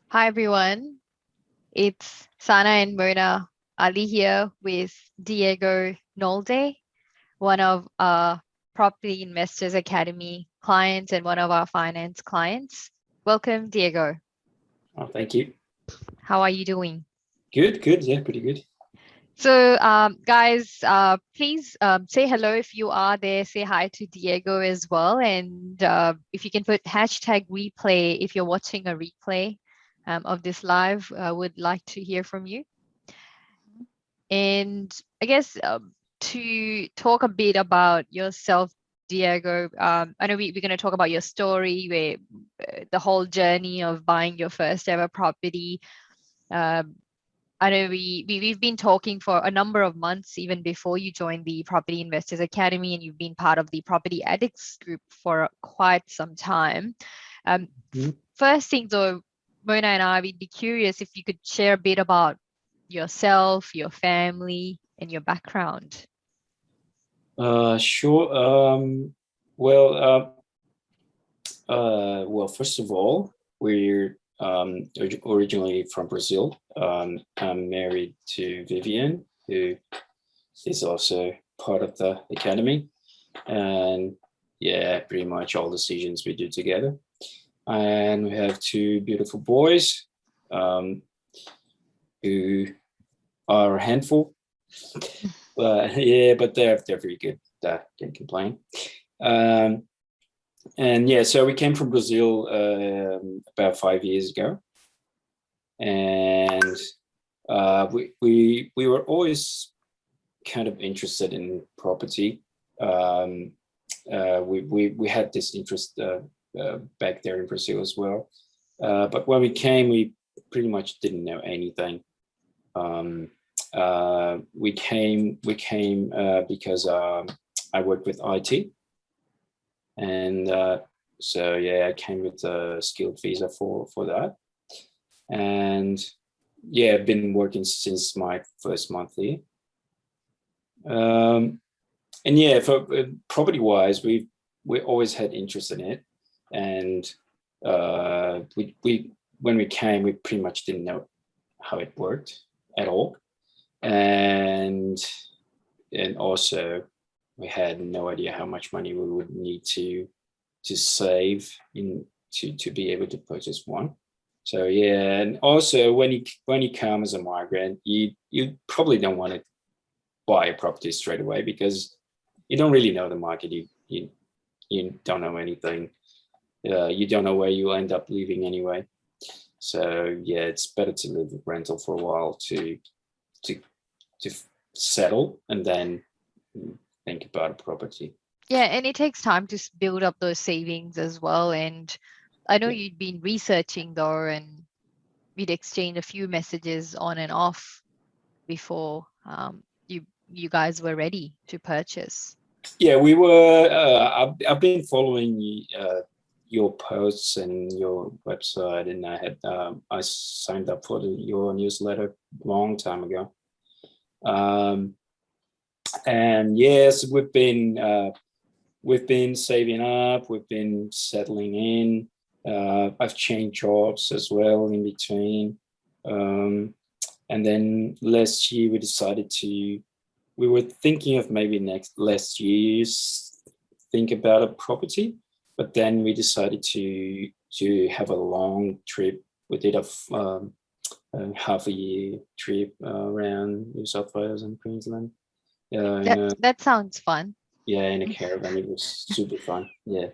Hi everyone, it's Sana and Mona Ali here with Diego Nolde, one of our Property Investors Academy clients and one of our finance clients. Welcome, Diego. Oh, thank you. How are you doing? Good. Yeah, pretty good. So, guys, please say hello if you are there. Say hi to Diego as well. And if you can put hashtag replay if you're watching a replay of this live, I would like to hear from you. And I guess to talk a bit about yourself, Diego, I know we're going to talk about your story, where the whole journey of buying your first ever property. Um, I know we've been talking for a number of months, even before you joined the Property Investors Academy, and you've been part of the Property Addicts group for quite some time. Mhm. First thing though, Mona and I, we'd be curious if you could share a bit about yourself, your family, and your background. Sure. Well, first of all, we're originally from Brazil. I'm married to Viviane, who is also part of the academy, and yeah, pretty much all decisions we do together. And we have two beautiful boys, um, who are a handful. Yeah, but they're very good. Can't complain. Um, and yeah, so we came from Brazil about 5 years ago, and we were always kind of interested in property. Um, we had this interest back there in Brazil as well, but when we came, we pretty much didn't know anything. Um, we came because I work with IT, and so yeah, I came with a skilled visa for that, and yeah, I've been working since my first month here. Um, and yeah, for property wise, we always had interest in it, and we when we came, we pretty much didn't know how it worked at all, and also we had no idea how much money we would need to save in to be able to purchase one. So yeah, and also when you come as a migrant, you probably don't want to buy a property straight away because you don't really know the market. You don't know anything. You don't know where you'll end up living anyway. So yeah, it's better to live with rental for a while to to settle and then think about a property. Yeah, and it takes time to build up those savings as well. And I know Yeah. you'd been researching though, and we'd exchanged a few messages on and off before you guys were ready to purchase. Yeah, we were. I've been following your posts and your website, and I signed up for your newsletter a long time ago. Um, and yes, we've been saving up, we've been settling in. I've changed jobs as well in between, um, and then last year we decided to. We were thinking of maybe next last year's think about a property, but then we decided to have a long trip. We did a half a year trip around New South Wales and Queensland. That that sounds fun. Yeah, in a caravan. It was super fun. Yeah.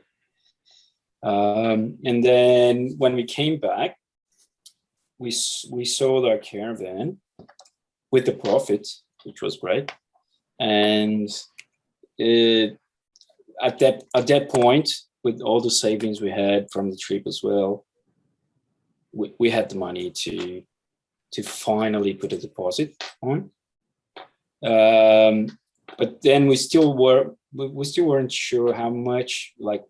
And then when we came back, we sold our caravan with the profit, which was great. And it, at that point, with all the savings we had from the trip as well, we had the money to finally put a deposit on. Um, but then we still weren't sure how much, like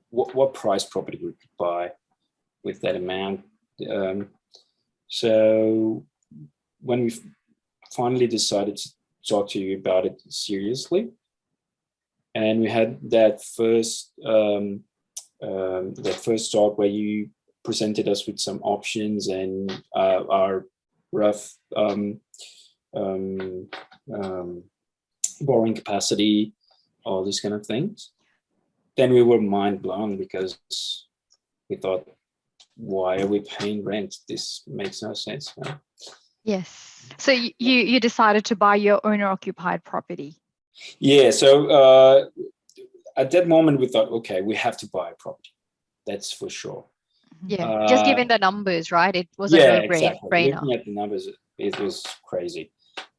what price property we could buy with that amount. Um, so when we finally decided to talk to you about it seriously, and we had that first talk where you presented us with some options and our rough borrowing capacity, all these kind of things. Then we were mind blown because we thought, why are we paying rent? This makes no sense. Right? Yes. So you decided to buy your owner occupied property. Yeah. So at that moment we thought, okay, we have to buy a property. That's for sure. Yeah. Just given the numbers, right? It was a exactly. no-brainer. Looking at the numbers, it was crazy.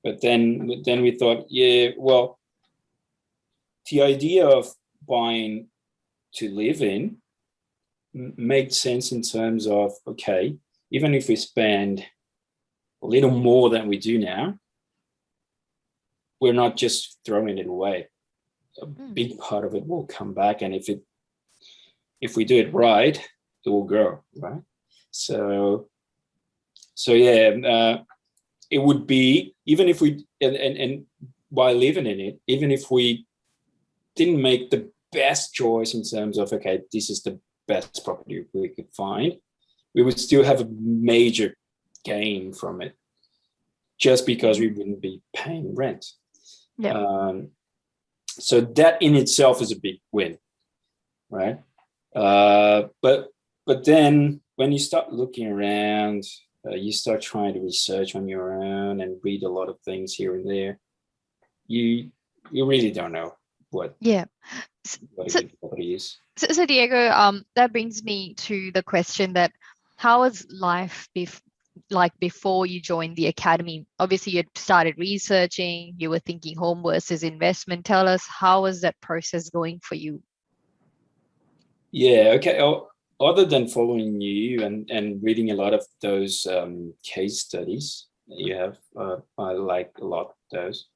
But then we thought, yeah, well, the idea of buying to live in made sense in terms of, okay, even if we spend a little more than we do now, we're not just throwing it away. A big part of it will come back, and if we do it right, it will grow, right? So yeah, it would be, even if we and by living in it, even if we didn't make the best choice in terms of, okay, this is the best property we could find, we would still have a major gain from it, just because we wouldn't be paying rent. Yeah. So that in itself is a big win, right? But then when you start looking around, you start trying to research on your own and read a lot of things here and there. You really don't know what a good property is. So Diego, that brings me to the question that how was life like before you joined the academy? Obviously, you started researching, you were thinking home versus investment. Tell us, how was that process going for you? Yeah, okay. Other than following you and reading a lot of those case studies that you have, I like a lot of those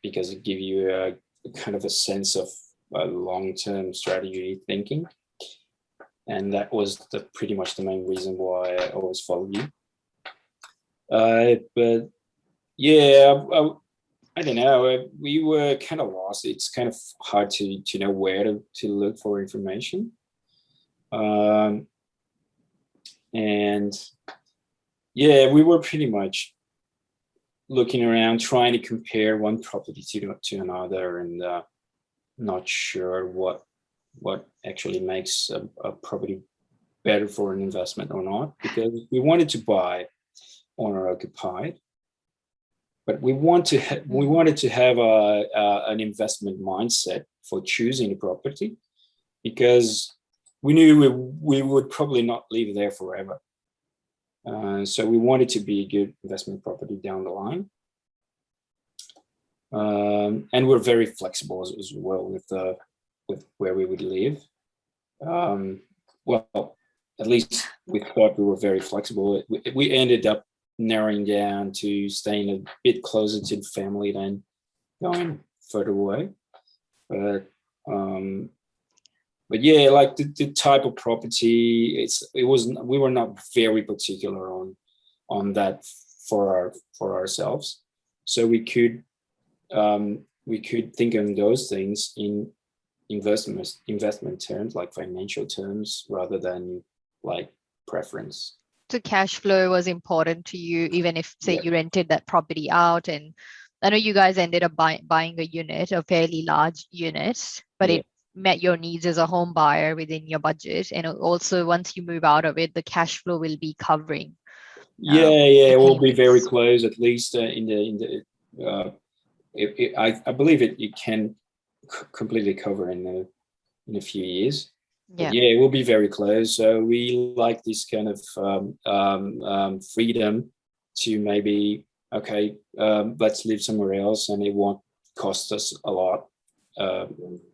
because it gives you a kind of a sense of long-term strategy thinking. And that was pretty much the main reason why I always followed you. But yeah, I don't know. We were kind of lost. It's kind of hard to know where to look for information. And yeah, we were pretty much looking around, trying to compare one property to another, and not sure what actually makes a property better for an investment or not, because we wanted to buy owner occupied, but we wanted to have an investment mindset for choosing the property, because we knew we would probably not live there forever. So we wanted to be a good investment property down the line. And we're very flexible as well with where we would live. Well, at least we thought we were very flexible. We ended up narrowing down to staying a bit closer to the family than going further away. But yeah, like the type of property, we were not very particular on that for ourselves. So we could think of those things in investment terms, like financial terms, rather than like preference. So cash flow was important to you, even if, say, you rented that property out. And I know you guys ended up buying a unit, a fairly large unit, but it met your needs as a home buyer within your budget. And also, once you move out of it, the cash flow will be covering. It will be very close, at least I believe it can completely cover in a few years. But it will be very close. So we like this kind of freedom to maybe, okay, let's live somewhere else, and it won't cost us a lot.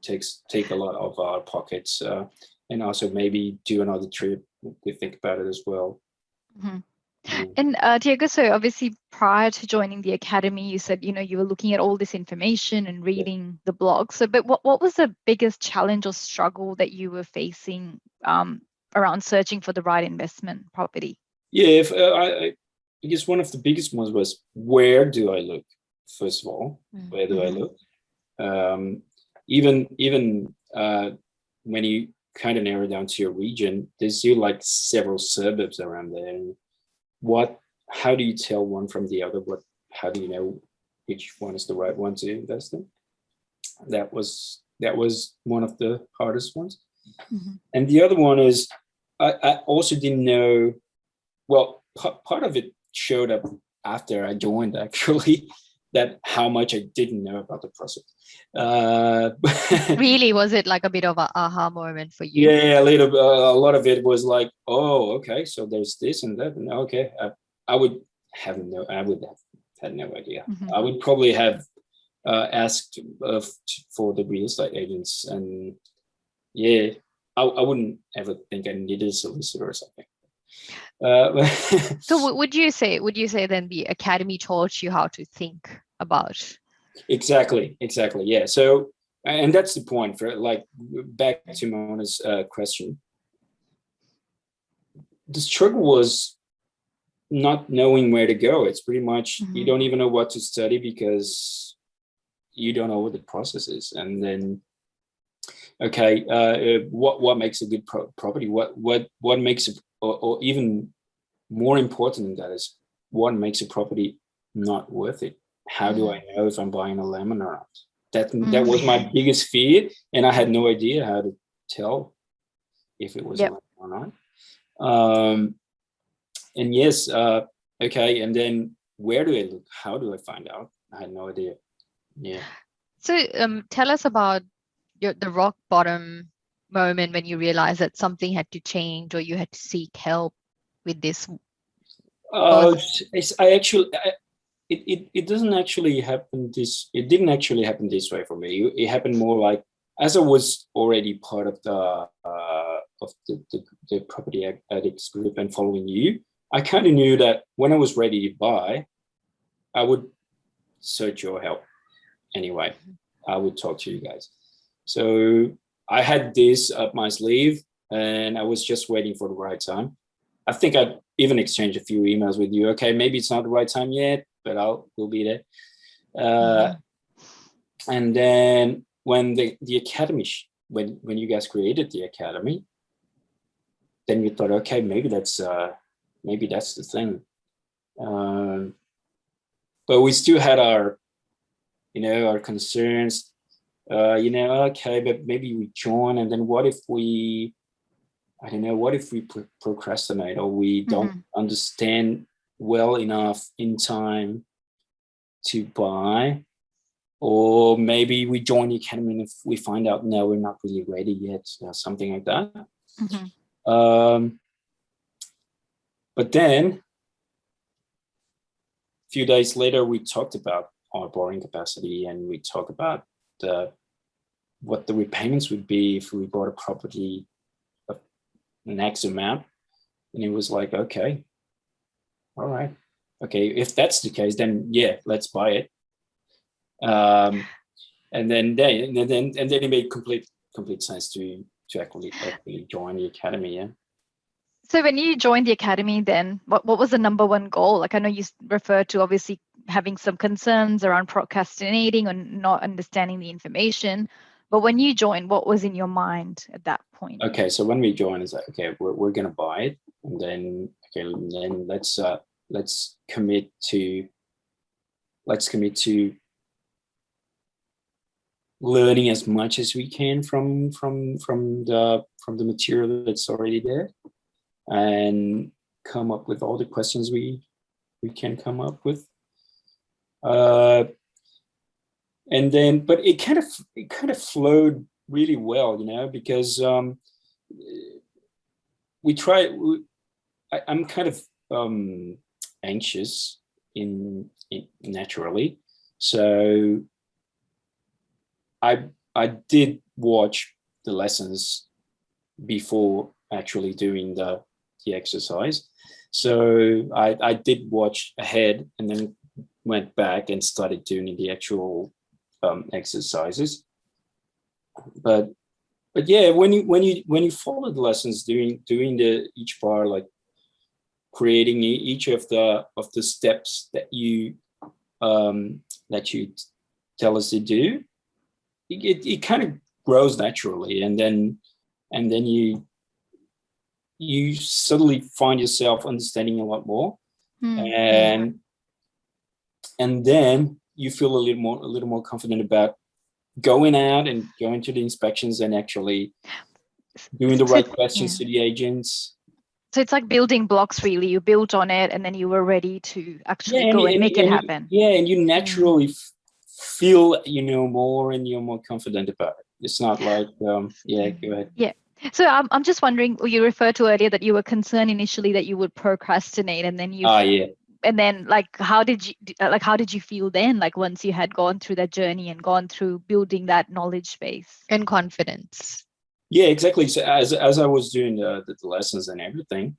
Take a lot of our pockets, and also maybe do another trip. We think about it as well. Mm-hmm. And Diego, so obviously prior to joining the academy, you said, you were looking at all this information and reading the blog. So, but what was the biggest challenge or struggle that you were facing around searching for the right investment property? Yeah, I guess one of the biggest ones was, where do I look? First of all, where do I look? Even when you kind of narrow down to your region, there's still like several suburbs around there. And how do you tell one from the other? How do you know which one is the right one to invest in? That was one of the hardest ones. Mm-hmm. And the other one is I also didn't know. Well, part of it showed up after I joined, actually, that how much I didn't know about the process. Really, was it like a bit of a aha moment for you? Yeah, a lot of it was like, oh, okay, so there's this and that, and okay, I would have had no idea. Mm-hmm. I would probably have asked for the real estate agents, and yeah, I wouldn't ever think I needed a solicitor or something. So would you say then the academy taught you how to think about? Exactly, yeah. So, and that's the point. For like, back to Mona's question, the struggle was not knowing where to go. It's pretty much you don't even know what to study because you don't know what the process is. And then, okay, what makes a good property? What makes it, or even more important than that is what makes a property not worth it? How do I know if I'm buying a lemon or not? That was my biggest fear, and I had no idea how to tell if it was a lemon or not. And yes, okay, and then where do I look? How do I find out? I had no idea. Yeah. So tell us about the rock bottom moment when you realized that something had to change or you had to seek help with this. It doesn't actually happen it didn't actually happen this way for me. It happened more like, as I was already part of the property addicts group and following you, I kind of knew that when I was ready to buy, I would search your help anyway. I would talk to you guys. So I had this up my sleeve, and I was just waiting for the right time. I think I'd even exchanged a few emails with you. Okay, maybe it's not the right time yet, but we'll be there. And then when the academy, when you guys created the academy, then you thought, okay, maybe that's the thing. But we still had our concerns. Okay, but maybe we join, and then what if we procrastinate, or we don't understand well enough in time to buy, or maybe we join the academy and if we find out, no, we're not really ready yet, something like that. But then a few days later, we talked about our borrowing capacity, and we talked about what the repayments would be if we bought a property of an X amount. And it was like, okay, all right, okay, if that's the case, then yeah, let's buy it. And then it made complete sense to actually join the academy. Yeah. So when you joined the academy, then what was the number one goal? Like, I know you referred to obviously having some concerns around procrastinating or not understanding the information, but when you joined, what was in your mind at that point? Okay, so when we joined, it's like, okay, we're gonna buy it, and then let's commit to learning as much as we can from the material that's already there, and come up with all the questions we can come up with. And then, but it kind of flowed really well, because I'm kind of anxious in naturally, so I did watch the lessons before actually doing the exercise. So I did watch ahead and then went back and started doing the actual exercises. But yeah, when you follow the lessons, doing each bar, like creating each of the steps that you tell us to do, it kind of grows naturally. And then and then you suddenly find yourself understanding a lot more, and then you feel a little more confident about going out and going to the inspections and actually doing the right questions to the agents. So it's like building blocks, really. You built on it, and then you were ready to actually go and make it happen. And you naturally feel, more, and you're more confident about it. It's not like, go ahead. Yeah. So I'm just wondering, you referred to earlier that you were concerned initially that you would procrastinate, and then and then how did you feel then, like once you had gone through that journey and gone through building that knowledge base and confidence? Yeah, exactly. So as I was doing the lessons and everything,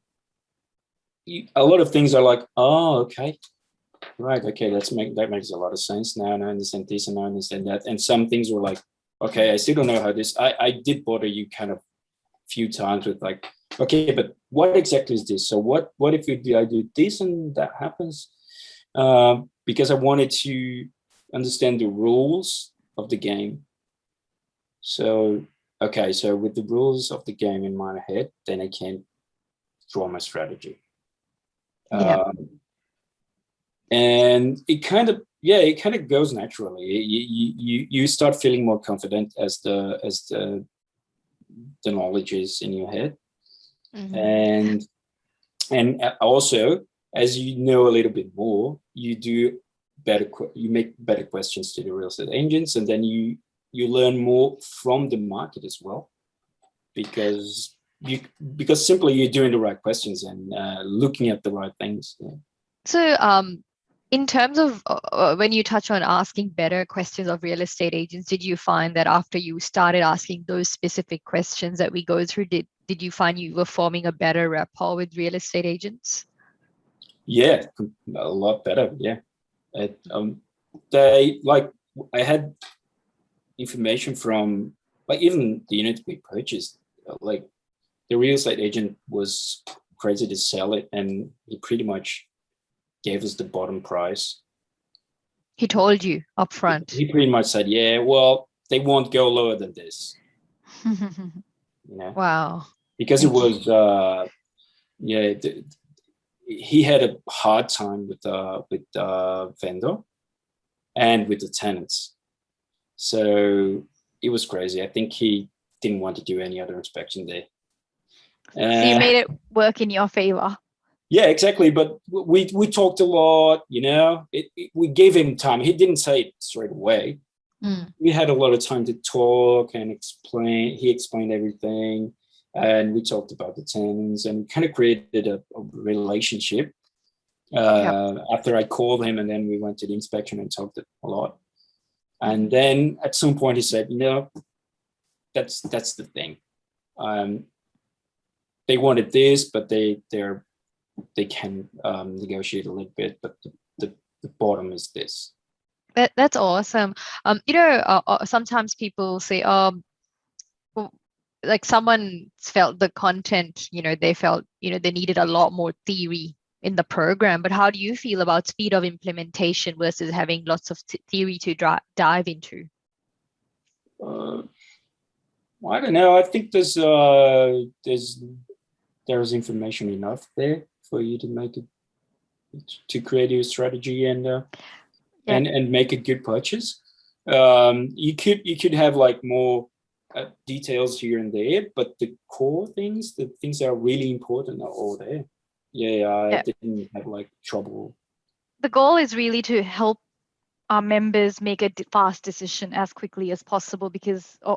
a lot of things are like, oh, okay, right, okay, that makes a lot of sense now, and I understand this and I understand that. And some things were like, okay, I still don't know how this. I did bother you kind of a few times with like, okay, but what exactly is this? So what if I do this and that happens? Because I wanted to understand the rules of the game. So okay, so with the rules of the game in my head, then I can draw my strategy. And it kind of goes naturally. You start feeling more confident as the knowledge is in your head, and also as you know a little bit more, you make better questions to the real estate agents, and then you learn more from the market as well, because simply you're doing the right questions and looking at the right things. Yeah. So in terms of when you touch on asking better questions of real estate agents, did you find that after you started asking those specific questions that we go through, did you find you were forming a better rapport with real estate agents? Yeah, a lot better. Yeah. I had information from even the unit we purchased. Like the real estate agent was crazy to sell it, and he pretty much gave us the bottom price. He told you up front. He pretty much said, yeah, well, they won't go lower than this. Wow. Because it was he had a hard time with the vendor and with the tenants. So it was crazy. I think he didn't want to do any other inspection there. So you made it work in your favor. Yeah, exactly. But we talked a lot, we gave him time. He didn't say it straight away. We had a lot of time to talk and explain. He explained everything, and we talked about the tenants and kind of created a relationship. After I called him, and then we went to the inspection and talked a lot. And then at some point he said, that's the thing. They wanted this, but they can negotiate a little bit, but the bottom is this. That's awesome. Sometimes people say, like someone felt the content, they felt, they needed a lot more theory in the program. But how do you feel about speed of implementation versus having lots of theory to dive into? I don't know. I think there's information enough there for you to make it, to create your strategy and make a good purchase. You could have like more details here and there, but the core things, the things that are really important, are all there. I didn't have like trouble. The goal is really to help our members make a fast decision as quickly as possible,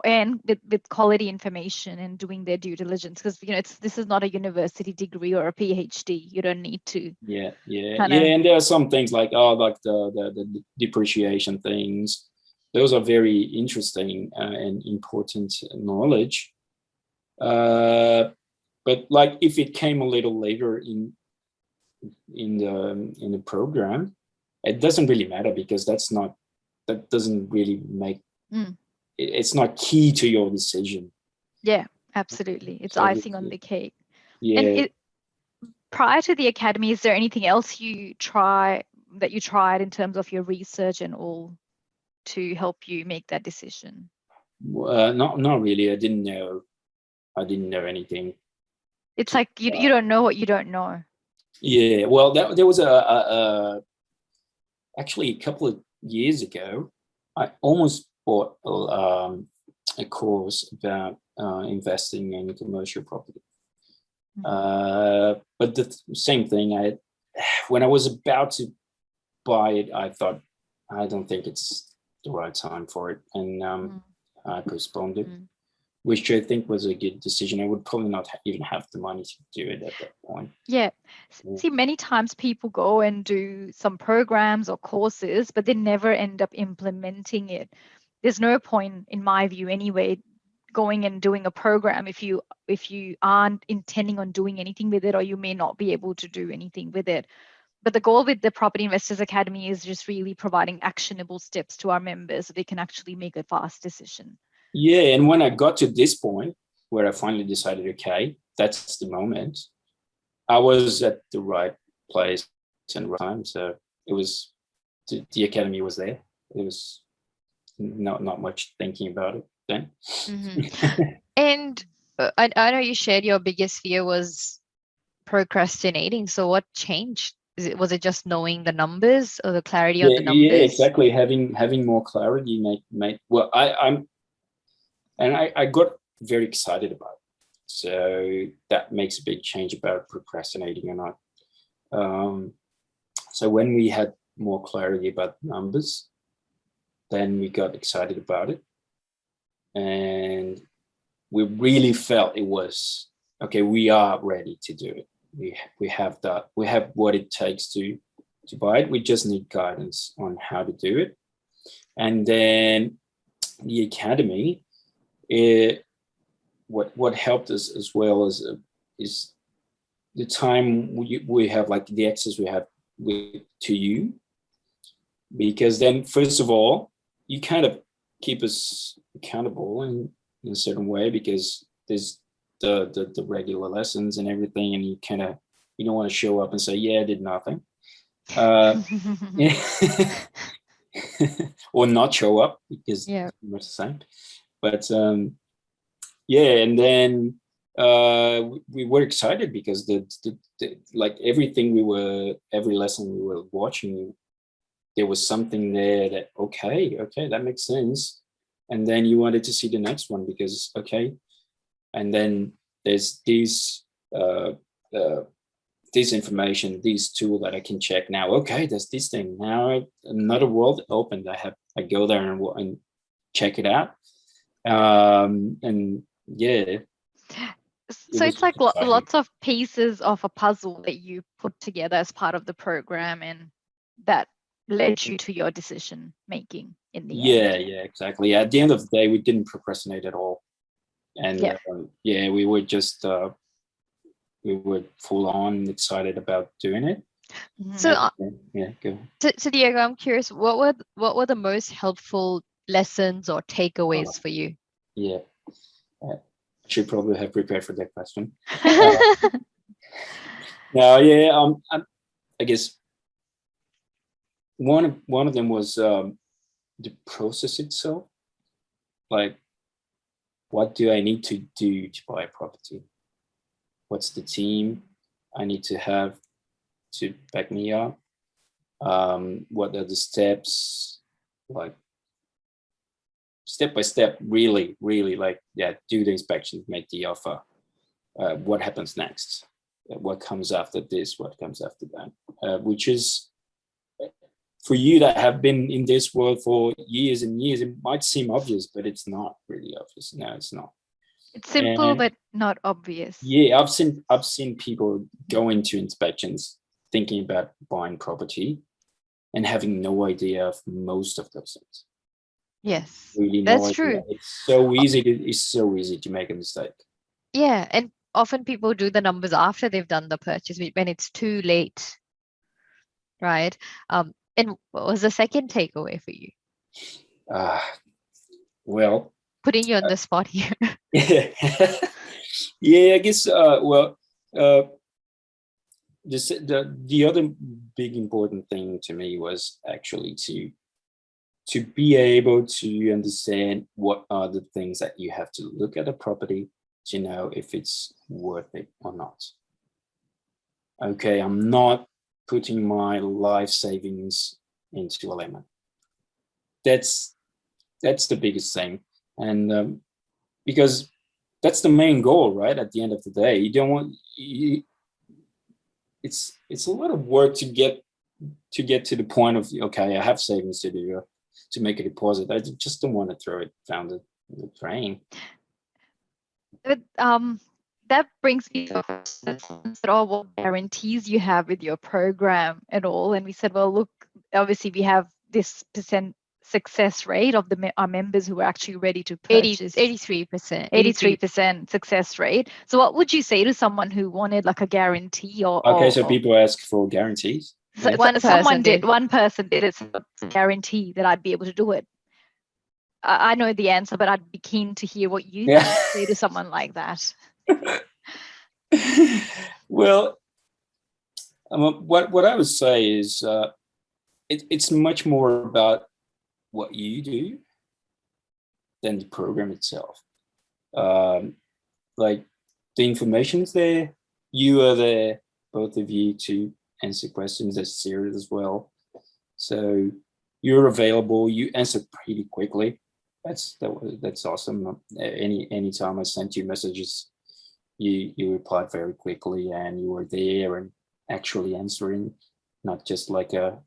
and with quality information and doing their due diligence, because this is not a university degree or a PhD. You don't need to. And there are some things like the depreciation things. Those are very interesting and important knowledge. But like if it came a little later in the program, it doesn't really matter, because that doesn't really make it's not key to your decision. Yeah, absolutely. It's icing on the cake. Yeah. And prior to the academy, is there anything else you tried in terms of your research and all to help you make that decision? Not really. I didn't know I didn't know anything. It's like you don't know what you don't know. Yeah, well, there was actually a couple of years ago, I almost bought a course about investing in commercial property. But the same thing, when I was about to buy it, I thought, I don't think it's the right time for it, and I postponed it, which I think was a good decision. I would probably not even have the money to do it at that point. Yeah. See, many times people go and do some programs or courses, but they never end up implementing it. There's no point, in my view anyway, going and doing a program if you aren't intending on doing anything with it, or you may not be able to do anything with it. But the goal with the Property Investors Academy is just really providing actionable steps to our members so they can actually make a fast decision. Yeah, and when I got to this point where I finally decided, okay, that's the moment, I was at the right place and right time. So it was, the academy was there. It was not much thinking about it then. And I know you shared your biggest fear was procrastinating. So what changed? Was it just knowing the numbers or the clarity on the numbers? Yeah, exactly. Having more clarity make well. I got very excited about it. So that makes a big change about procrastinating or not. So when we had more clarity about numbers, then we got excited about it, and we really felt it was okay. We are ready to do it. We have that. We have what it takes to buy it. We just need guidance on how to do it. And then the academy, what helped us as well is the time we have, like the access we have to you, because then first of all you kind of keep us accountable in a certain way, because there's the regular lessons and everything, and you don't want to show up and say, yeah, I did nothing. Or not show up, because it's much the same. But and then we were excited because the like every lesson we were watching, there was something there that okay, that makes sense. And then you wanted to see the next one because and then there's this information, this tool that I can check now. Okay, there's this thing now. Another world opened. I go there and check it out. And yeah. So it's like lots of pieces of a puzzle that you put together as part of the program, and that led you to your decision making in the end. Yeah, exactly. At the end of the day, we didn't procrastinate at all, and we were just we were full on excited about doing it. So go. So Diego, I'm curious, what were the most helpful lessons or takeaways for you? Yeah, I should probably have prepared for that question. No, I guess one of them was the process itself. Like, what do I need to do to buy a property? What's the team I need to have to back me up? What are the steps? Like, step by step, really, like, do the inspection, make the offer. What happens next? What comes after this? What comes after that? Which is, for you that have been in this world for years and years, it might seem obvious, but it's not really obvious. No, it's not. It's simple, but not obvious. Yeah, I've seen people go into inspections thinking about buying property and having no idea of most of those things. Yes, really, that's true. It's so easy to make a mistake. Yeah, and often people do the numbers after they've done the purchase when it's too late, right? And what was the second takeaway for you? Well, putting you on the spot here. Yeah, I guess. The other big important thing to me was actually to be able to understand what are the things that you have to look at a property to know if it's worth it or not. Okay, I'm not putting my life savings into a lemon. That's the biggest thing, and because that's the main goal, right? At the end of the day, you don't want it's a lot of work to get to the point of, okay, I have savings to do to make a deposit. I just don't want to throw it down the drain. But that brings me to what guarantees you have with your program at all. And we said, well, look, obviously we have this percent success rate of our members who are actually ready to purchase. 83%. 83% success rate. So what would you say to someone who wanted like a guarantee or okay, so people ask for guarantees. So one person did it's a guarantee that I'd be able to do it. I know the answer, but I'd be keen to hear what you say to someone like that. Well, what I would say is it's much more about what you do than the program itself. Like the information's there, you are there, both of you, to answer questions as serious as well. So you're available, you answer pretty quickly. That's awesome. Anytime I sent you messages, you replied very quickly, and you were there and actually answering, not just like a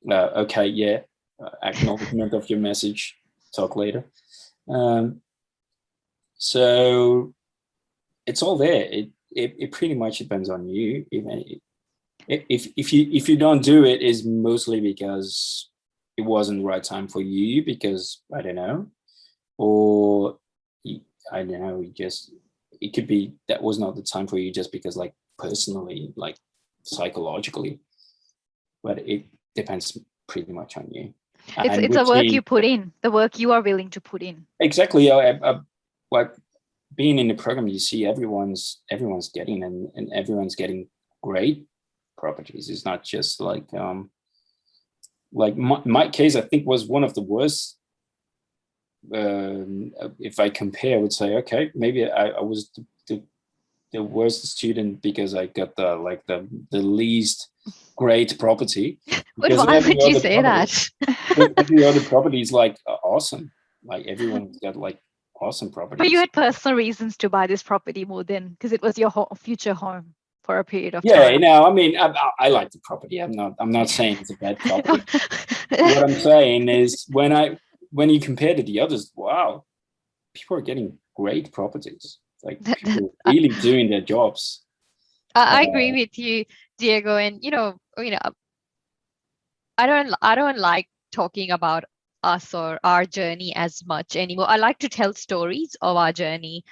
okay, yeah, acknowledgement of your message, talk later. So it's all there. It pretty much depends on you. If you don't do it, is mostly because it wasn't the right time for you, because I don't know, or I don't know, it could be that was not the time for you just because, like, personally, like psychologically, but it depends pretty much on you. It's a work you put in, the work you are willing to put in. Exactly. Like being in the program, you see everyone's getting and everyone's getting great properties. It's not just like my case, I think, was one of the worst. If I compare, I would say, okay, maybe I was the worst student because I got the least great property. But why would you say that? Every other property is like awesome. Like everyone's got like awesome properties. But you had personal reasons to buy this property more than because it was your future home for a period of time. Yeah, no, I mean, I like the property. I'm not saying it's a bad property. What I'm saying is when you compare to the others, wow, people are getting great properties. Like people are really doing their jobs. I agree with you, Diego, and I don't like talking about us or our journey as much anymore. I like to tell stories of our journey,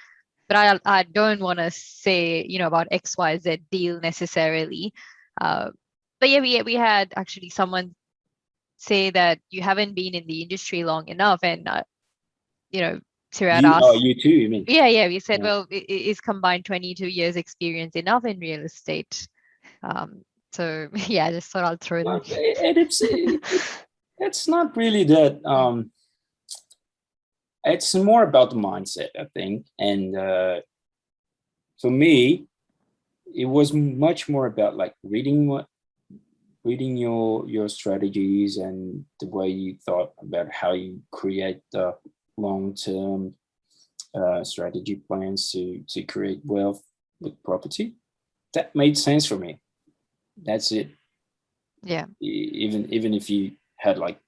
but I don't want to say about XYZ deal necessarily. But yeah, we had actually someone say that you haven't been in the industry long enough, and throughout us. You too, you mean? Yeah. We said, well, is combined 22 years experience enough in real estate? So yeah, I just thought I'll throw that. It's not really that. It's more about the mindset, I think, and for me, it was much more about like reading your strategies and the way you thought about how you create the long-term strategy plans to create wealth with property. That made sense for me. That's it. Yeah. Even if you had like,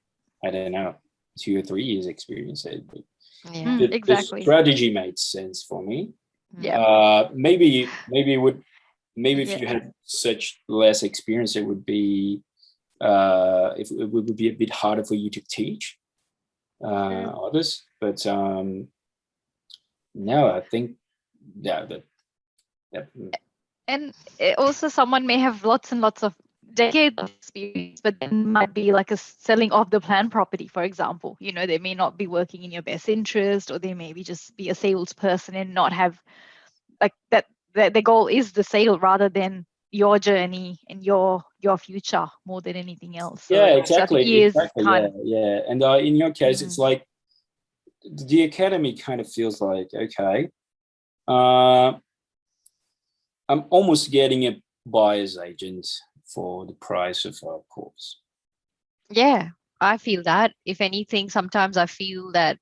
I don't know, 2 or 3 years experience, exactly. The strategy made sense for me. Yeah. Maybe if you had such less experience, it would be if it would be a bit harder for you to teach others. But no, I think that. And also, someone may have lots and lots of decades of experience, but then might be like a selling off the plan property, for example. They may not be working in your best interest, or they maybe just be a salesperson and not have like that. The goal is the sale rather than your journey and your future more than anything else. So, Yeah, exactly. So Yeah. And in your case, it's like the academy kind of feels like, okay, uh, I'm almost getting a buyer's agent for the price of our course. Yeah, I feel that. If anything, sometimes I feel that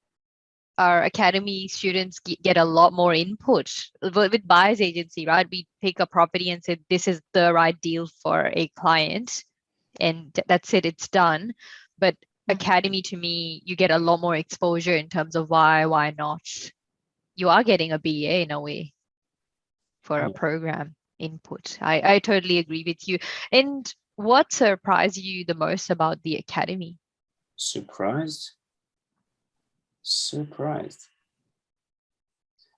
our academy students get a lot more input. With buyer's agency, right? We pick a property and say this is the right deal for a client, and that's it, it's done. But academy, to me, you get a lot more exposure in terms of why not. You are getting a BA in a way for a Yeah. program input. I totally agree with you. And what surprised you the most about the academy? Surprised.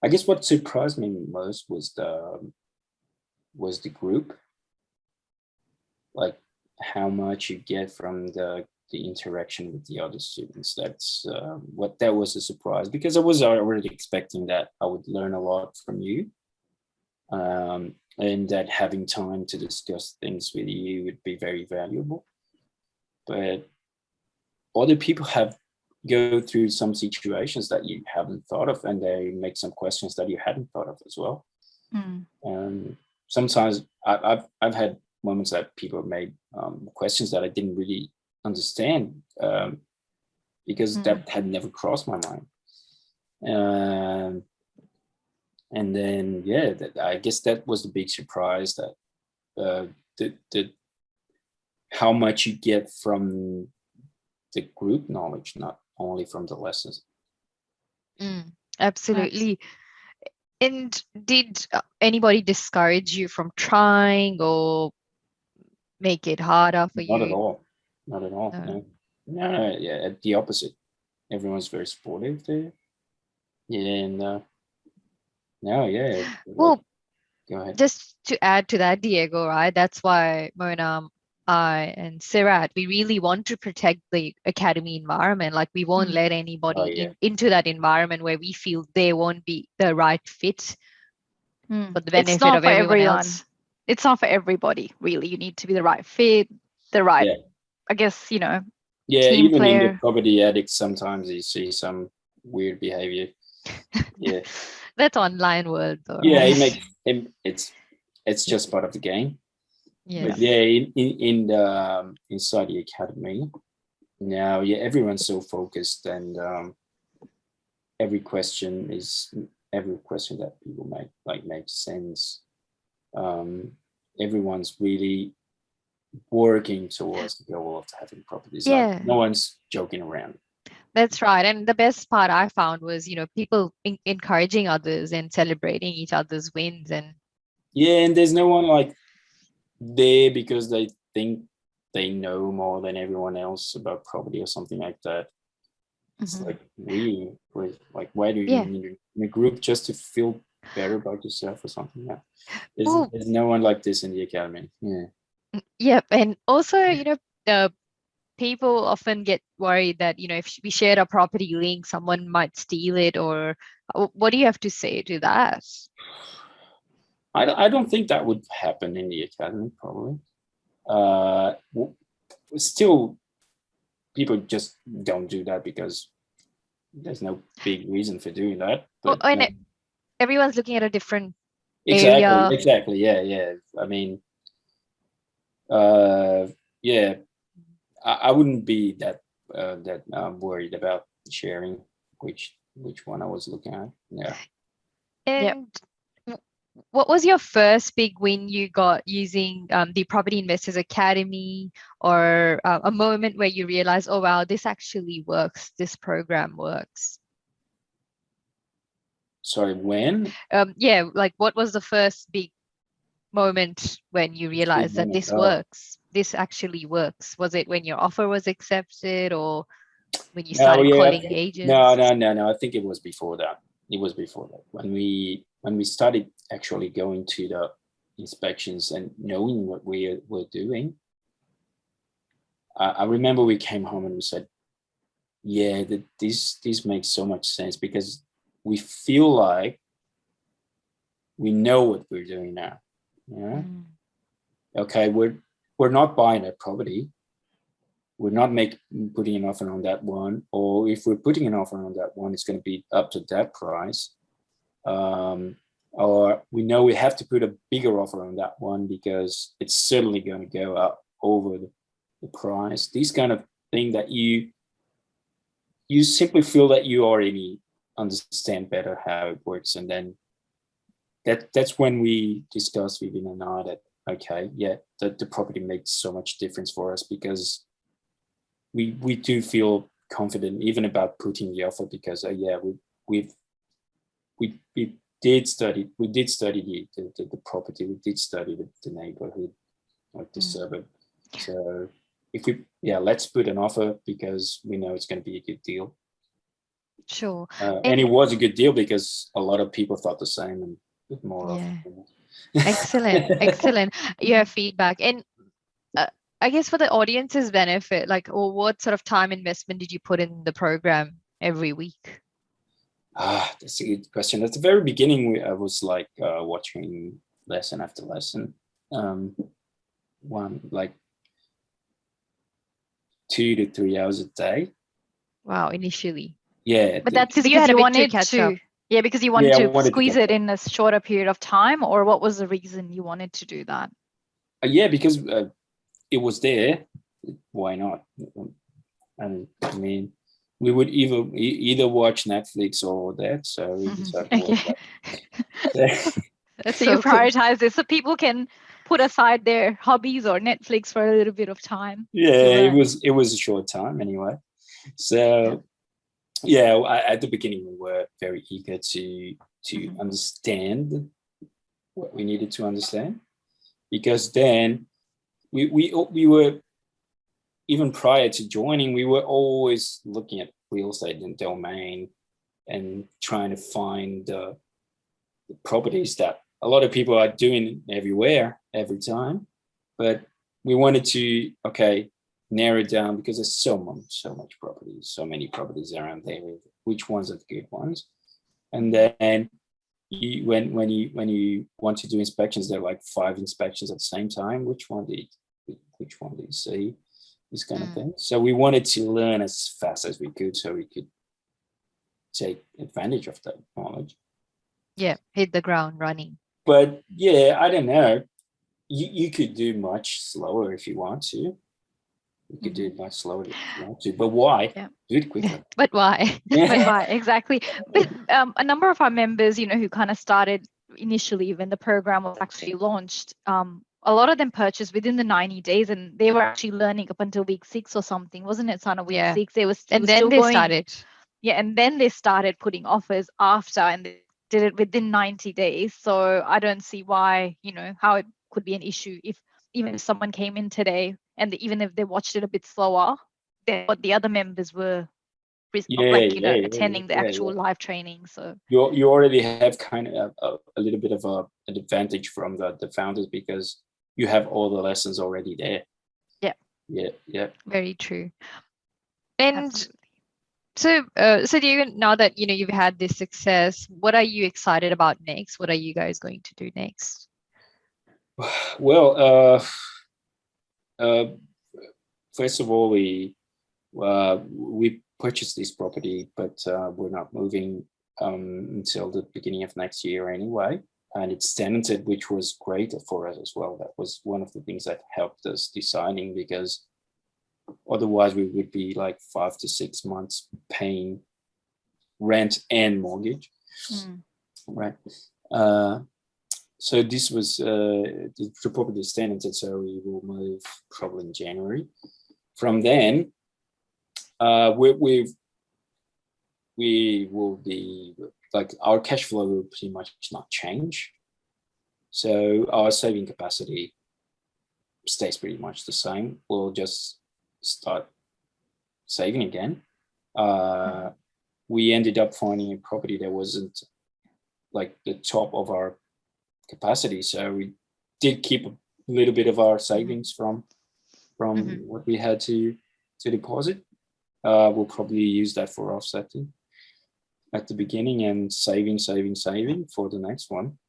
I guess what surprised me most was the group, like how much you get from the interaction with the other students. That's that was a surprise, because I was already expecting that I would learn a lot from you, and that having time to discuss things with you would be very valuable. But other people have go through some situations that you haven't thought of, and they make some questions that you hadn't thought of as well. Sometimes I've had moments that people have made questions that I didn't really understand, because that had never crossed my mind. And then, yeah, I guess that was the big surprise, that the how much you get from the group knowledge, not only from the lessons. Absolutely. And did anybody discourage you from trying or make it harder for Not at you? all. Not at all. No. No, yeah, the opposite. Everyone's very supportive there. Yeah, and no, yeah. Like, Well, go ahead. just to add to that, Diego, right? That's why Mona, I, and Sirat, we really want to protect the academy environment. Like, we won't let anybody Oh, yeah. into that environment where we feel they won't be the right fit for the It's benefit not of for everyone everyone. else. It's not for everybody, really. You need to be the right fit, the right, Yeah. I guess, Yeah, team even in the player. property addicts, sometimes you see some weird behavior. Yeah. That's online world, though, Yeah, right? it makes it's just part of the game. Yes. But yeah, in the inside the academy now, yeah, everyone's so focused, and every question that people make, like, makes sense. Everyone's really working towards the goal of having properties. Like, Yeah, no one's joking around. that's right. And the best part I found was, people encouraging others and celebrating each other's wins. And Yeah, and there's no one like there because they think they know more than everyone else about property or something like that. It's like, we're like, why do you yeah. need in a group just to feel better about yourself or something? Yeah, Oh, there's no one like this in the academy. Yeah. yep. And also, people often get worried that, if we share a property link, someone might steal it, or what do you have to say to that? I don't think that would happen in the academy, probably. Still, people just don't do that because there's no big reason for doing that. Oh, But and everyone's looking at a different area. exactly. Yeah. I mean, yeah, I wouldn't be that worried about sharing which one I was looking at. Yeah. And what was your first big win you got using the Property Investors Academy, or a moment where you realized, oh, wow, this actually works, this program works? Sorry, when? Yeah, like, what was the first big moment when you realized that this Oh, works, this actually works? Was it when your offer was accepted, or when you no, started yeah, calling agents? no. I think it was before that. It was before that, when we started actually going to the inspections and knowing what we were doing. I remember we came home and we said, yeah, this makes so much sense, because we feel like we know what we're doing now. Yeah. Okay, we're not buying a property, we're not putting an offer on that one, or if we're putting an offer on that one, it's going to be up to that price. Or we know we have to put a bigger offer on that one because it's certainly going to go up over the price. These kind of thing that you simply feel that you already understand better how it works, and then that's when we discuss, Viviane and I, that okay, yeah, the property makes so much difference for us, because we do feel confident even about putting the offer, because we did study the property, we did study the neighborhood, like the suburb. So if let's put an offer because we know it's going to be a good deal. Sure. And it was a good deal because a lot of people thought the same, and with more Yeah. offer. Excellent. Your feedback. And I guess for the audience's benefit, like, or what sort of time investment did you put in the program every week? That's a good question. At the very beginning, I was like watching lesson after lesson, like 2 to 3 hours a day. Wow, initially. Yeah. But that's Because you because had you a bit to wanted catch to, up. yeah, because you wanted I to wanted to squeeze catch it up. in a shorter period of time, or what was the reason you wanted to do that? Yeah, because it was there. Why not? And I mean, we would either watch Netflix or that. So we decided to watch that. That's So you so cool. prioritize this so people can put aside their hobbies or Netflix for a little bit of time. Yeah, it was a short time anyway. So at the beginning we were very eager to understand what we needed to understand, because then we were, even prior to joining, we were always looking at real estate and domain and trying to find the properties that a lot of people are doing everywhere, every time. But we wanted to, narrow it down, because there's so much properties, so many properties around there. Which ones are the good ones? And then when you want to do inspections, there are like 5 inspections at the same time. Which one do you see? This kind of thing. So we wanted to learn as fast as we could, so we could take advantage of that knowledge. Yeah, hit the ground running. But yeah, I don't know. You could do much slower if you want to. You could do it much slower if you want to. But why? Yeah. Do it quicker. But why? But why? Exactly. But a number of our members, who kind of started initially when the program was actually launched, a lot of them purchased within the 90 days, and they were actually learning up until week 6 or something, wasn't it, Sana? Week 6, they was and then still they going. started. Yeah, and then they started putting offers after, and they did it within 90 days. So I don't see why, how it could be an issue if even if someone came in today and even if they watched it a bit slower than what the other members were attending the actual live training. So you already have kind of a little bit of an advantage from the founders, because you have all the lessons already there. Yeah. Very true. And absolutely. so Diego, now that you've had this success, what are you excited about next? What are you guys going to do next? Well, first of all, we purchased this property, but we're not moving until the beginning of next year anyway. And it's tenanted, which was great for us as well. That was one of the things that helped us deciding, because otherwise we would be like 5 to 6 months paying rent and mortgage. Right. So this was the property is tenanted, so we will move probably in January. From then, we will be like, our cash flow will pretty much not change. So our saving capacity stays pretty much the same. We'll just start saving again. We ended up finding a property that wasn't like the top of our capacity, so we did keep a little bit of our savings from what we had to deposit. We'll probably use that for offsetting at the beginning, and saving for the next one.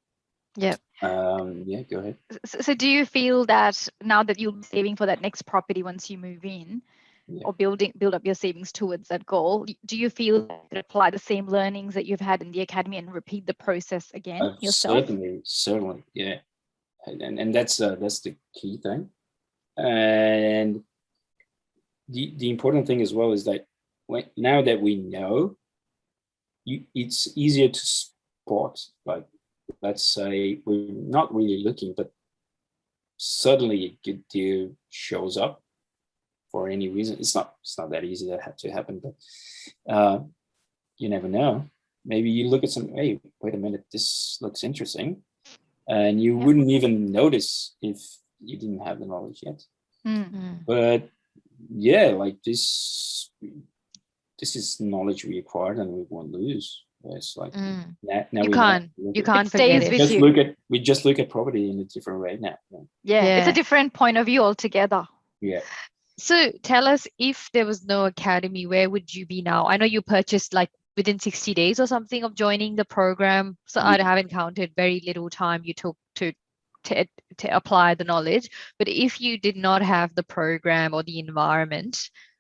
Yeah. Go ahead. So do you feel that now that you'll be saving for that next property once you move in, or build up your savings towards that goal. Do you feel you could apply the same learnings that you've had in the academy and repeat the process again yourself? Certainly, yeah. And that's the key thing. And the important thing as well is that now that we know, it's easier to spot. Like, let's say we're not really looking, but suddenly a good deal shows up for any reason. It's not that easy that had to happen, but you never know. Maybe you look at hey, wait a minute, this looks interesting, and you wouldn't even notice if you didn't have the knowledge yet. But yeah, like this is knowledge we acquired and we won't lose. It's like now you can't forget it. We just look at property in a different way now. Yeah, it's a different point of view altogether. Yeah. So tell us, if there was no academy, where would you be now? I know you purchased like within 60 days or something of joining the program. So I haven't counted very little time you took to apply the knowledge. But if you did not have the program or the environment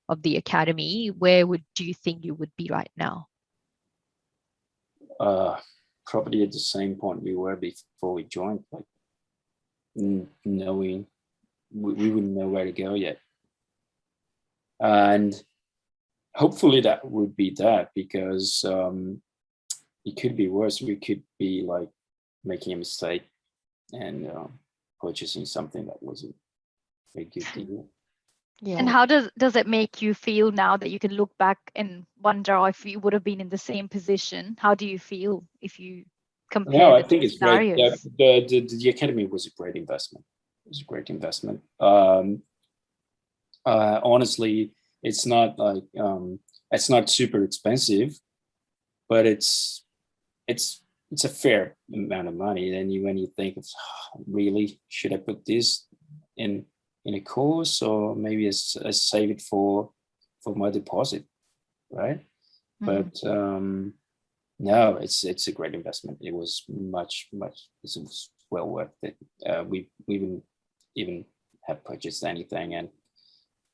of the academy, where do you think you would be right now? Probably at the same point we were before we joined, like knowing we wouldn't know where to go yet. And hopefully that would be that, because it could be worse. We could be like making a mistake and purchasing something that wasn't a good deal. Yeah. And how does it make you feel now that you can look back and wonder if you would have been in the same position? How do you feel if you compare? No, I think it's great. scenarios? The academy was a great investment. It was a great investment. Honestly, it's not like it's not super expensive, but it's a fair amount of money. Then when you think of, really, should I put this in a course, or maybe I save it for my deposit, right? But no, it's a great investment. It was much, it was well worth it. We wouldn't even have purchased anything, and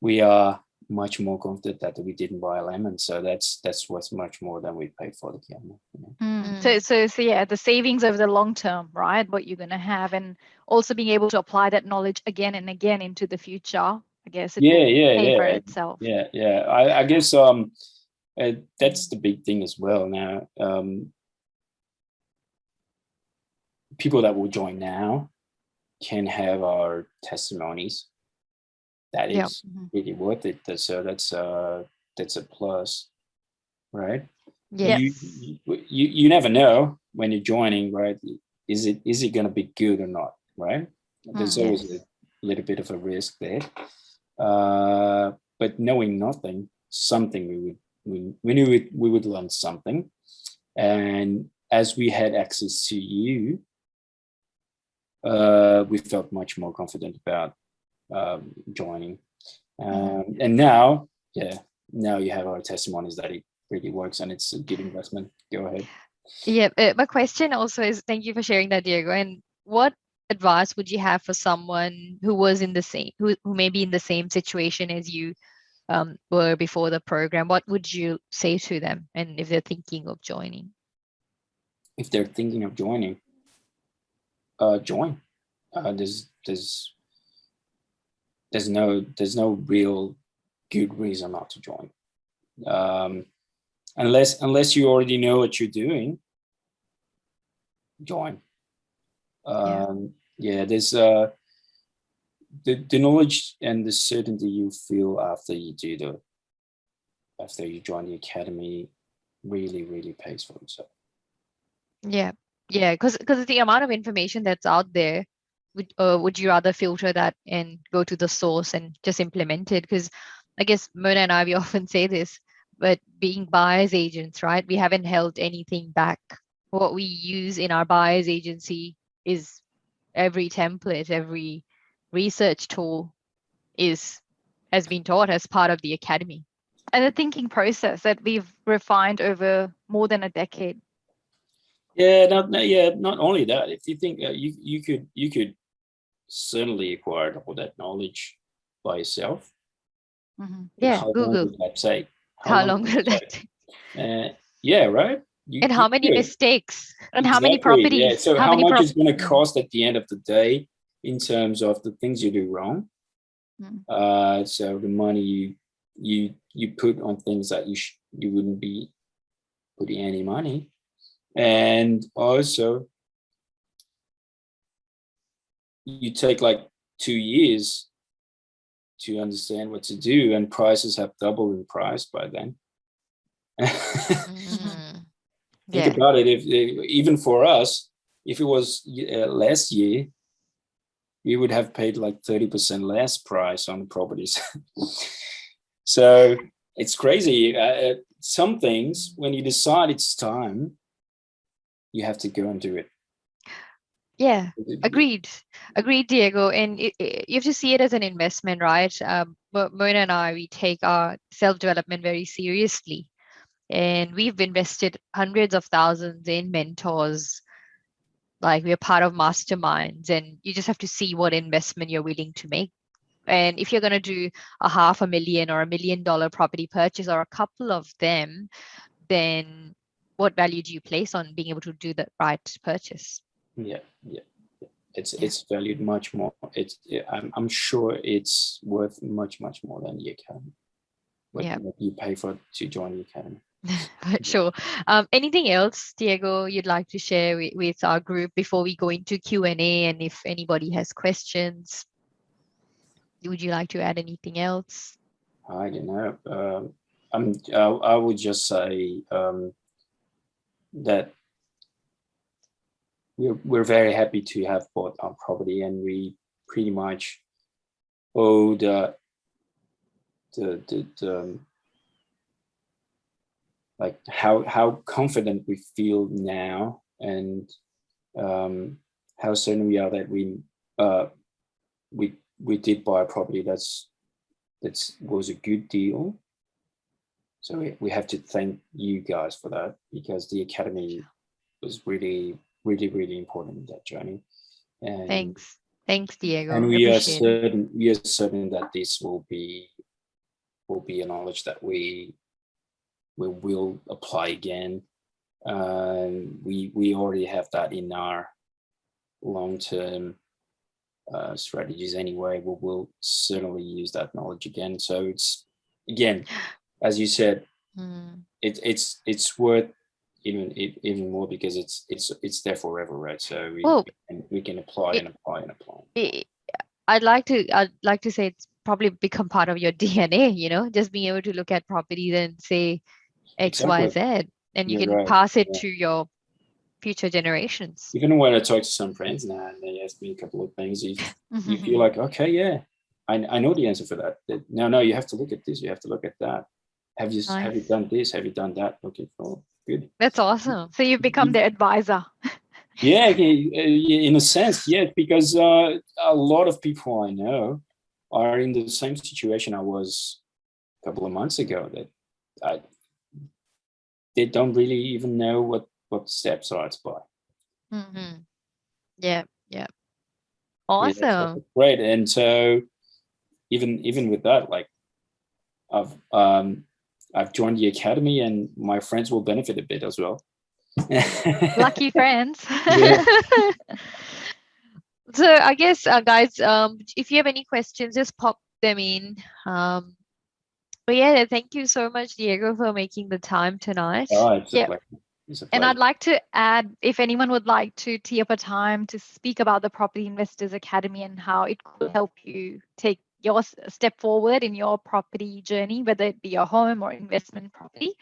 we are much more confident that we didn't buy a lemon. So that's worth much more than we paid for the camera. So yeah, the savings over the long term, right? What you're going to have, and also being able to apply that knowledge again and again into the future. I guess it will pay for itself. Yeah. I guess that's the big thing as well. Now, people that will join now can have our testimonies. That is really worth it. So that's a plus, right? Yes. You never know when you're joining, right? Is it going to be good or not, right? There's always a little bit of a risk there. But knowing nothing, something we knew we would learn something, and as we had access to you, we felt much more confident about joining. And now you have our testimonies that it really works and it's a good investment. Go ahead. Yeah, my question also is, thank you for sharing that, Diego. And what advice would you have for someone who was in the same, who may be in the same situation as you were before the program? What would you say to them, and if they're thinking of joining? If they're thinking of joining, join. There's no real good reason not to join, unless you already know what you're doing. Join. There's the knowledge and the certainty you feel after you join the academy really pays for itself. Yeah, because the amount of information that's out there, would you rather filter that and go to the source and just implement it? Because I guess Mona and I, we often say this, but being buyer's agents, right? We haven't held anything back. What we use in our buyer's agency is every template, every research tool has been taught as part of the academy. And the thinking process that we've refined over more than a decade. Not only that. If you think you could certainly acquire all that knowledge by yourself, Yeah, How long Google. would that take? How long long would will it that take? take? Yeah, right. And You how many could. mistakes? And how many Exactly. Yeah. properties? So How how many much is going to Mm. cost at the end of the day in terms of the things you do wrong? So the money you put on things that you wouldn't be putting any money, and also you take like 2 years to understand what to do, and prices have doubled in price by then. Mm. Think Yeah. about it. If even for us, if it was last year, we would have paid like 30% less price on the properties. So it's crazy. Some things, when you decide it's time, you have to go and do it. Yeah. Agreed, Diego. And you have to see it as an investment, right? Moina and I, we take our self-development very seriously, and we've invested hundreds of thousands in mentors. Like, we're part of masterminds, and you just have to see what investment you're willing to make. And if you're going to do a $500,000 or $1 million property purchase, or a couple of them, then what value do you place on being able to do the right purchase? Yeah. It's valued much more. I'm sure it's worth much more than the academy. What you pay for to join the academy. Sure. Anything else, Diego, you'd like to share with our group before we go into Q&A? And if anybody has questions, would you like to add anything else? I don't know. I would just say that we're very happy to have bought our property, and we pretty much owe the like how confident we feel now, and how certain we are that we did buy a property that was a good deal. So we have to thank you guys for that, because the academy was really important in that journey. And thanks, Diego. And we are certain that this will be a knowledge that we will apply again. We already have that in our long-term strategies anyway. We'll certainly use that knowledge again. So it's, again, as you said, it's worth even more, because it's there forever, right? So we can apply and apply and apply. I'd like to say it's probably become part of your DNA, just being able to look at properties and say X, Y, Z, and you can pass it to your future generations. Even when I talk to some friends now and they ask me a couple of things, you feel like, okay, yeah, I know the answer for that. No, you have to look at this, you have to look at that. Have you done this? Have you done that? Okay, cool, good. That's awesome. So you've become the advisor. Yeah, in a sense, yeah, because a lot of people I know are in the same situation I was a couple of months ago, that they don't really even know what steps are to buy. Yeah. Awesome. Yeah, great. And so even with that, like I've joined the academy, and my friends will benefit a bit as well. Lucky friends. Yeah. So I guess, guys, if you have any questions, just pop them in. But yeah, thank you so much, Diego, for making the time tonight. It's a pleasure. And I'd like to add, if anyone would like to tee up a time to speak about the Property Investors Academy and how it could help you take your step forward in your property journey, whether it be your home or investment property,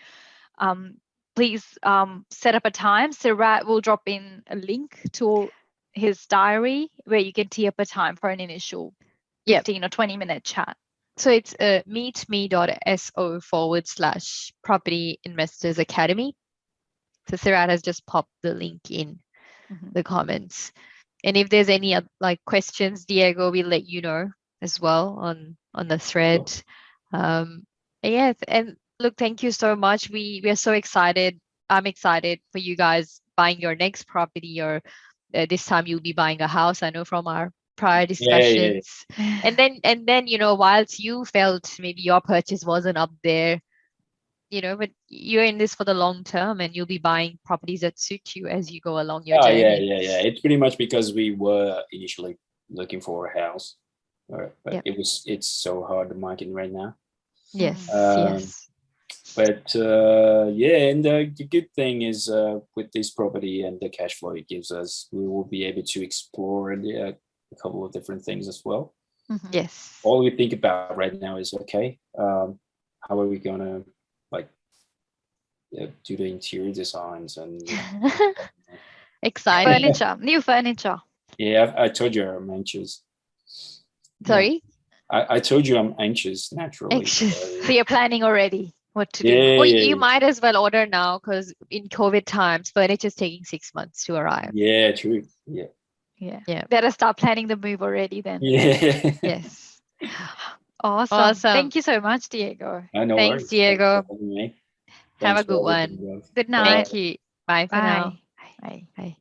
please set up a time. Sirat will drop in a link to his diary where you can tee up a time for an initial 15 or 20-minute chat. So it's meetme.so/Property Investors Academy. So Sirat has just popped the link in the comments. And if there's any questions, Diego, we'll let you know as well on the thread. Yes, and look, thank you so much. We are so excited. I'm excited for you guys buying your next property, or this time you'll be buying a house. I know from our prior yeah. discussions. And then, whilst you felt maybe your purchase wasn't up there, but you're in this for the long term, and you'll be buying properties that suit you as you go along your Oh yeah, journey. yeah. It's pretty much because we were initially looking for a house, but Yep. it's so hard, the market right now. Yes, Um, yes. But yeah, and the good thing is with this property and the cash flow it gives us, we will be able to explore a couple of different things as well. Yes. All we think about right now is, okay, how are we gonna like do the interior designs and Exciting. New furniture. yeah, I told you I'm anxious. Yeah, Sorry? I told you I'm anxious naturally. Anxious. So you're planning already what to do. Yeah, Well, yeah, you might as well order now, because in COVID times, furniture's taking 6 months to arrive. yeah, true. Yeah, Yeah. Better start planning the move already then. yeah. Yes. Awesome. Awesome. Thank you so much, Diego. No Thanks, worries. Thanks Diego. for having me. Have Thanks a good for everything, one. guys. Good Bye. night. Thank you. Bye for now. Bye. Bye. Bye.